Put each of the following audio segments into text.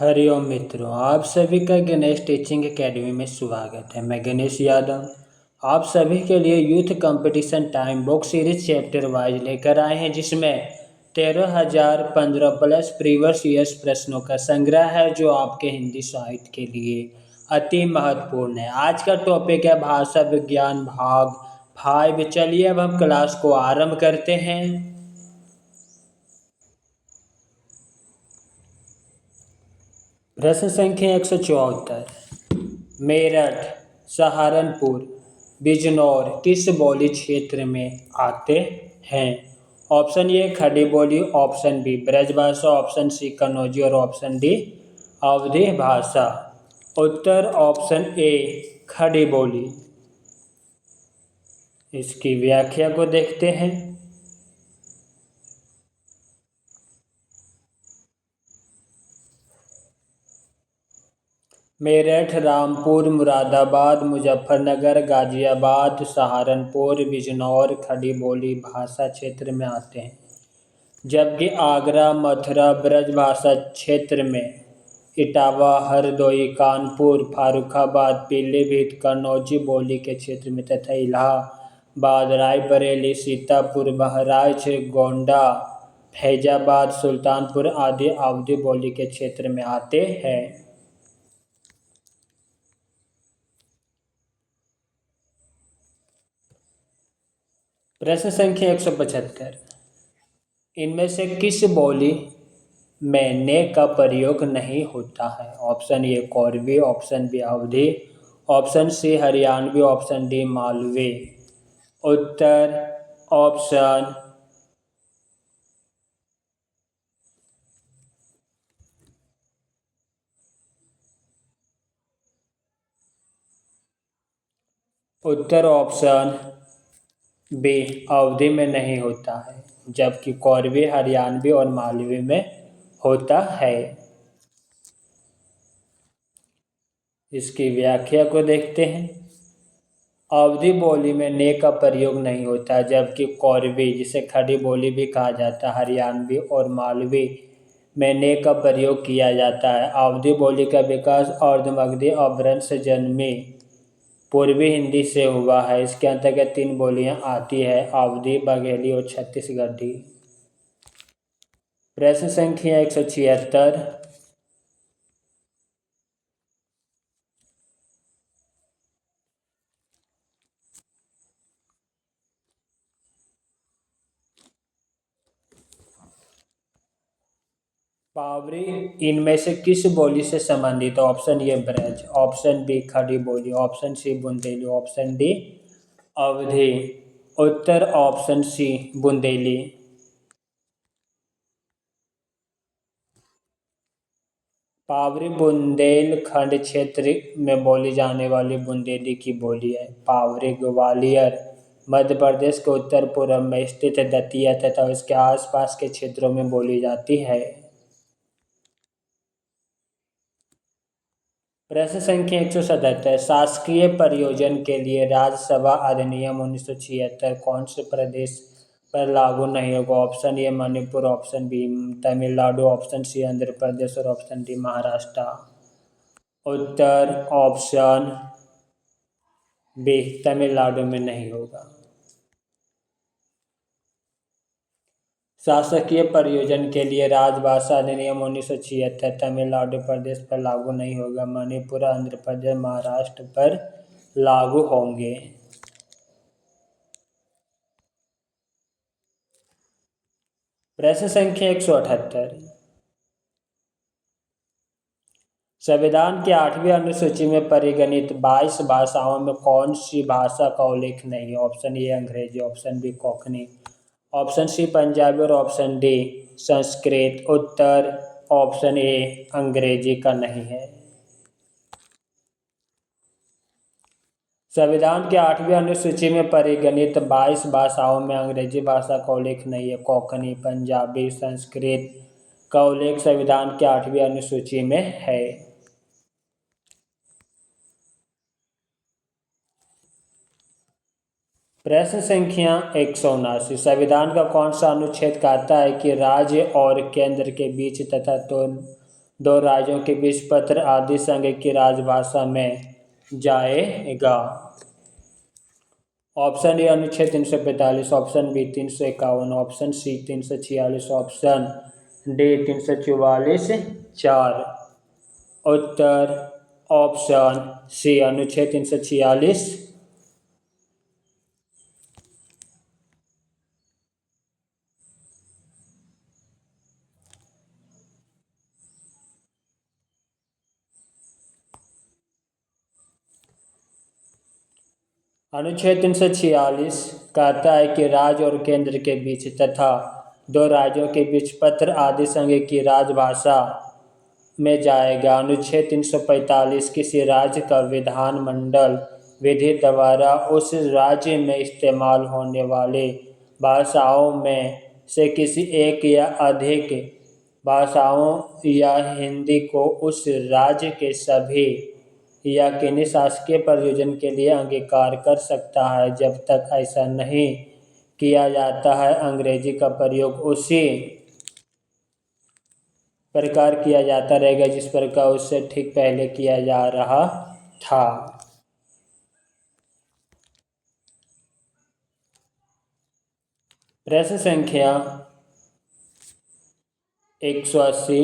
हरिओम मित्रों, आप सभी का गणेश टीचिंग एकेडमी में स्वागत है। मैं गणेश यादव आप सभी के लिए youth competition time book series chapter wise लेकर आए हैं, जिसमें 13,015 प्लस प्रीवियस ईयर्स प्रश्नों का संग्रह है, जो आपके हिंदी साहित्य के लिए अति महत्वपूर्ण है। आज का टॉपिक है भाषा विज्ञान भाग 5। चलिए अब हम क्लास को आरंभ करते हैं। प्रश्न संख्या 174। मेरठ, सहारनपुर, बिजनौर किस बोली क्षेत्र में आते हैं? Option A Khari Boli, option B Brajbhasha, option C Kannauji और ऑप्शन डी अवधी भाषा। उत्तर ऑप्शन ए खड़ी बोली। इसकी व्याख्या को देखते हैं। मेरठ, रामपुर, मुरादाबाद, मुजफ्फरनगर, गाजियाबाद, सहारनपुर, बिजनौर खड़ी बोली भाषा क्षेत्र में आते हैं, जबकि आगरा, मथुरा ब्रजभाषा क्षेत्र में, इटावा, हरदोई, कानपुर, फारुखाबाद, पीलीभीत कन्नौजी बोली के क्षेत्र में तथा इलाहाबाद, रायबरेली, सीतापुर, बहराइच, गोंडा, फैजाबाद, सुल्तानपुर आदि अवधी बोली के क्षेत्र में आते हैं। प्रश्न संख्या 175। इनमें से किस बोली में ने का प्रयोग नहीं होता है? Option A Kauravi, option B Awadhi, option C Haryanvi, option D Malvi. उत्तर ऑप्शन उत्तर ऑप्शन बी अवधी में नहीं होता है, जबकि कोरवी, हरियाणवी और मालवी में होता है। इसकी व्याख्या को देखते हैं। अवधी बोली में ने का प्रयोग नहीं होता, जबकि कोरवी, जिसे खड़ी बोली भी कहा जाता है, हरियाणवी और मालवी में ने का प्रयोग किया जाता है। अवधी बोली का विकास अर्धमगधी अपभ्रंश जन्मी पूर्वी हिंदी से हुआ है। इसके अंतर्गत 3 बोलियां आती है, अवधी, बघेली और छत्तीसगढ़ी। प्रश्न संख्या 176। पावरी इनमें से किस बोली से संबंधित? Option A Braj, option B Khadi Boli, option C Bundeli, option D Awadhi. उत्तर ऑप्शन सी बुंदेली। पावरी बुंदेलखंड क्षेत्र में बोली जाने वाली बुंदेली की बोली है। पावरी ग्वालियर मध्य प्रदेश के उत्तर पूर्व में स्थित दतिया तथा उसके आसपास के क्षेत्रों में बोली जाती है। प्रश्न संख्या 177। शासकीय प्रयोजन के लिए राज्यसभा अधिनियम 1976 कौन से प्रदेश पर लागू नहीं होगा? Option A Manipur, option B Tamil Nadu, option C Andhra Pradesh और ऑप्शन डी महाराष्ट्र। उत्तर ऑप्शन बी तमिलनाडु में नहीं होगा। शासकीय प्रयोजन के लिए राजभाषा अधिनियम 1976 तमिलनाडु प्रदेश पर लागू नहीं होगा, मणिपुर, आंध्र प्रदेश, महाराष्ट्र पर लागू होंगे। प्रश्न संख्या 178। संविधान की 8वीं अनुसूची में परिगणित 22 भाषाओं में कौन सी भाषा का उल्लेख नहीं है? Option A Angrezi, option B Konkani, option C Punjabi और ऑप्शन डी संस्कृत। उत्तर ऑप्शन ए अंग्रेजी का नहीं है। संविधान की 8वीं अनुसूची में परिगणित 22 भाषाओं में अंग्रेजी भाषा का उल्लेख नहीं है। कोंकणी, पंजाबी, संस्कृत का उल्लेख संविधान की 8वीं अनुसूची में है। प्रश्न संख्या 179। संविधान का कौन सा अनुच्छेद कहता है कि राज्य और केंद्र के बीच तथा दो राज्यों के बीच पत्र आदि संघ की राजभाषा में जाएगा। ऑप्शन ए अनुच्छेद 345, option B 351, option C 346, option D 344 4। उत्तर ऑप्शन सी अनुच्छेद 346। अनुच्छेद 346 कहता है कि राज्य और केंद्र के बीच तथा दो राज्यों के बीच पत्र आदि संघ की राजभाषा में जाएगा। अनुच्छेद 345 किसी राज्य का विधानमंडल विधि द्वारा उस राज्य में इस्तेमाल होने वाले भाषाओं में से किसी एक या अधिक भाषाओं या हिंदी को उस राज्य के सभी या किन्हीं शासकीय प्रयोजन के लिए अंगीकार कर सकता है। जब तक ऐसा नहीं किया जाता है, अंग्रेजी का प्रयोग उसी प्रकार किया जाता रहेगा जिस प्रकार उससे ठीक पहले किया जा रहा था। प्रश्न संख्या 180।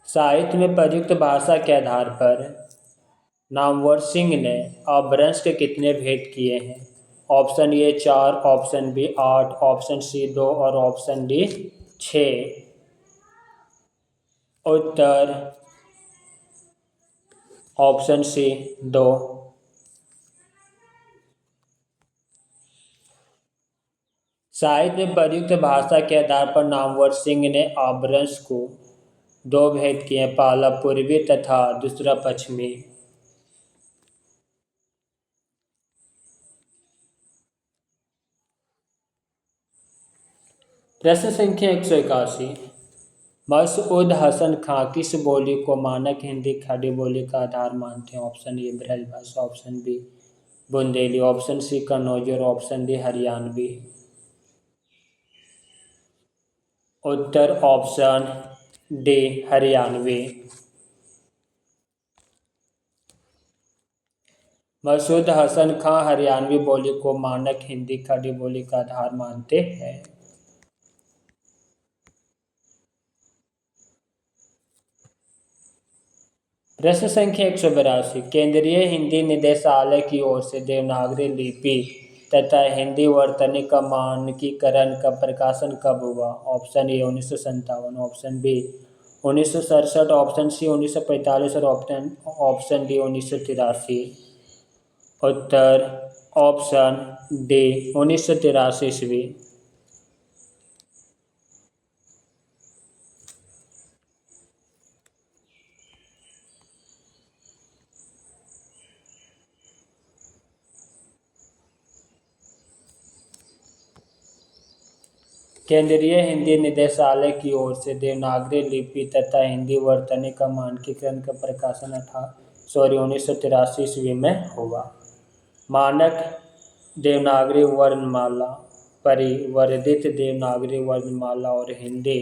साहित्य में प्रयुक्त भाषा के आधार पर नामवर सिंह ने अपभ्रंश के कितने भेद किए हैं? Option A 4, option B 8, option C 2 और ऑप्शन डी 6। उत्तर ऑप्शन सी 2। साहित्य में प्रयुक्त भाषा के आधार पर नामवर सिंह ने अपभ्रंश को 2 भेद किए, पहला पूर्वी तथा दूसरा पश्चिमी। प्रश्न संख्या 181। मसूद हसन खां किस बोली को मानक हिंदी खड़ी बोली का आधार मानते हैं? Option A Brajbhasha, option B Bundeli, option C Kannauji और ऑप्शन डी हरियाणवी। उत्तर ऑप्शन डी हरियाणवी। मसूद हसन खां हरियाणवी बोली को मानक हिंदी खड़ी बोली का आधार मानते हैं। प्रश्न संख्या 182। केंद्रीय हिंदी निदेशालय की ओर से देवनागरी लिपि तथा हिंदी वर्तनी का मानकीकरण का प्रकाशन कब हुआ? Option A 1957, option B 1967, option C 1945 और ऑप्शन डी 1983। उत्तर ऑप्शन डी 1983 ईस्वी। केंद्रीय हिंदी निदेशालय की ओर से देवनागरी लिपि तथा हिंदी वर्तनी का मानकीकरण का प्रकाशन 1983 ईस्वी में हुआ। मानक देवनागरी वर्णमाला, परिवर्धित देवनागरी वर्णमाला और हिंदी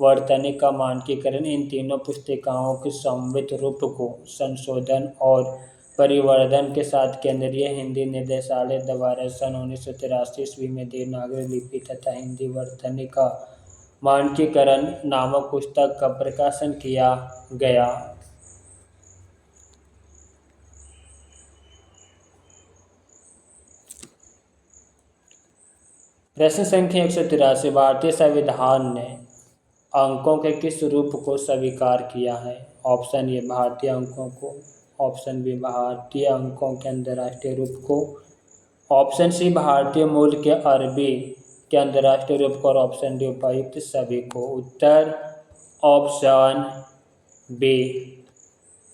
वर्तनी का मानकीकरण, इन तीनों पुस्तिकाओं के समन्वित रूप को संशोधन और परिवर्धन के साथ केंद्रीय हिंदी निदेशालय द्वारा सन 1983 ईस्वी में देवनागरी लिपि तथा हिंदी वर्तनी का मानकीकरण नामक पुस्तक का प्रकाशन किया गया। प्रश्न संख्या 183। भारतीय संविधान ने अंकों के किस रूप को स्वीकार किया है? ऑप्शन ए भारतीय अंकों को, ऑप्शन बी भारतीय अंकों के अंतर्राष्ट्रीय रूप को, ऑप्शन सी भारतीय मूल के अरबी के अंतर्राष्ट्रीय रूप को और ऑप्शन डी उपर्युक्त सभी को। उत्तर ऑप्शन बी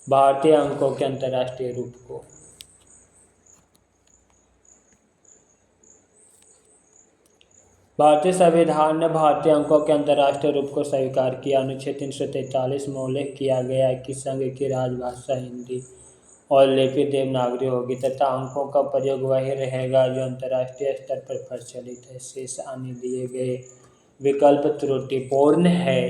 भारतीय अंकों के अंतर्राष्ट्रीय रूप को। भारतीय संविधान ने भारतीय अंकों के अंतर्राष्ट्रीय रूप को स्वीकार किया। अनुच्छेद 343 में उल्लेख किया गया है कि संघ की राजभाषा हिंदी और लिपि देवनागरी होगी तथा अंकों का प्रयोग वही रहेगा जो अंतर्राष्ट्रीय स्तर पर प्रचलित है। शेष अन्य दिए गए विकल्प त्रुटिपूर्ण है।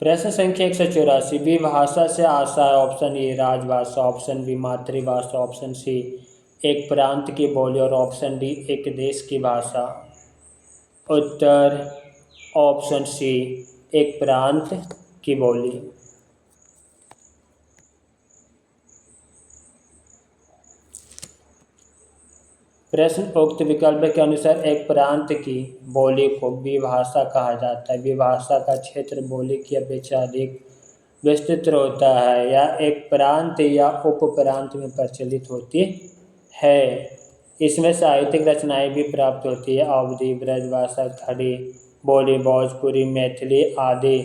प्रश्न संख्या 184, विभाषा से आशा है ऑप्शन ए राजभाषा, ऑप्शन बी मातृभाषा, ऑप्शन सी एक प्रांत की बोली और ऑप्शन डी एक देश की भाषा। उत्तर ऑप्शन सी एक प्रांत की बोली। प्रश्न उक्त विकल्प के अनुसार एक प्रांत की बोली को विभाषा कहा जाता है। विभाषा का क्षेत्र बोली की अपेक्षा अधिक विस्तृत होता है या एक प्रांत या उप प्रांत में प्रचलित होती है। इसमें साहित्यिक रचनाएं भी प्राप्त होती है। अवधी, ब्रजभाषा, खड़ी बोली, भोजपुरी, मैथिली आदि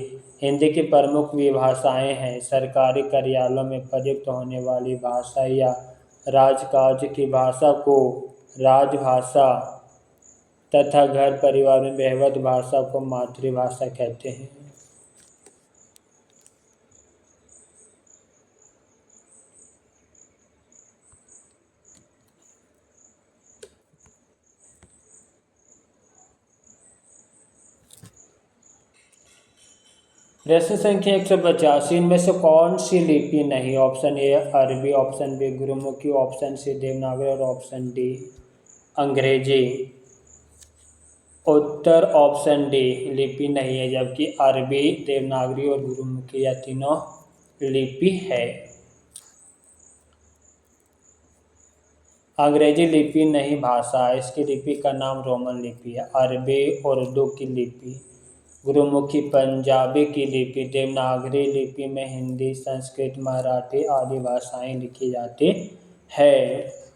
हिंदी की प्रमुख विभाषाएं हैं। सरकारी कार्यालयों में प्रयुक्त होने वाली भाषा या राजकाज की भाषा को राजभाषा तथा घर परिवार में व्यवहार भाषा को मातृभाषा कहते हैं। प्रश्न संख्या 185, इनमें से कौन सी लिपि नहीं? ऑप्शन ए अरबी, option B Gurmukhi, option C Devanagari और ऑप्शन डी अंग्रेजी। उत्तर ऑप्शन डी लिपि नहीं है, जबकि अरबी, देवनागरी और गुरुमुखी यह तीनों लिपि है। अंग्रेजी लिपि नहीं भाषा है, इसकी लिपि का नाम रोमन लिपि है। अरबी उर्दू की लिपि, गुरुमुखी पंजाबी की लिपि, देवनागरी लिपि में हिंदी, संस्कृत, मराठी आदि भाषाएं लिखी जाती है।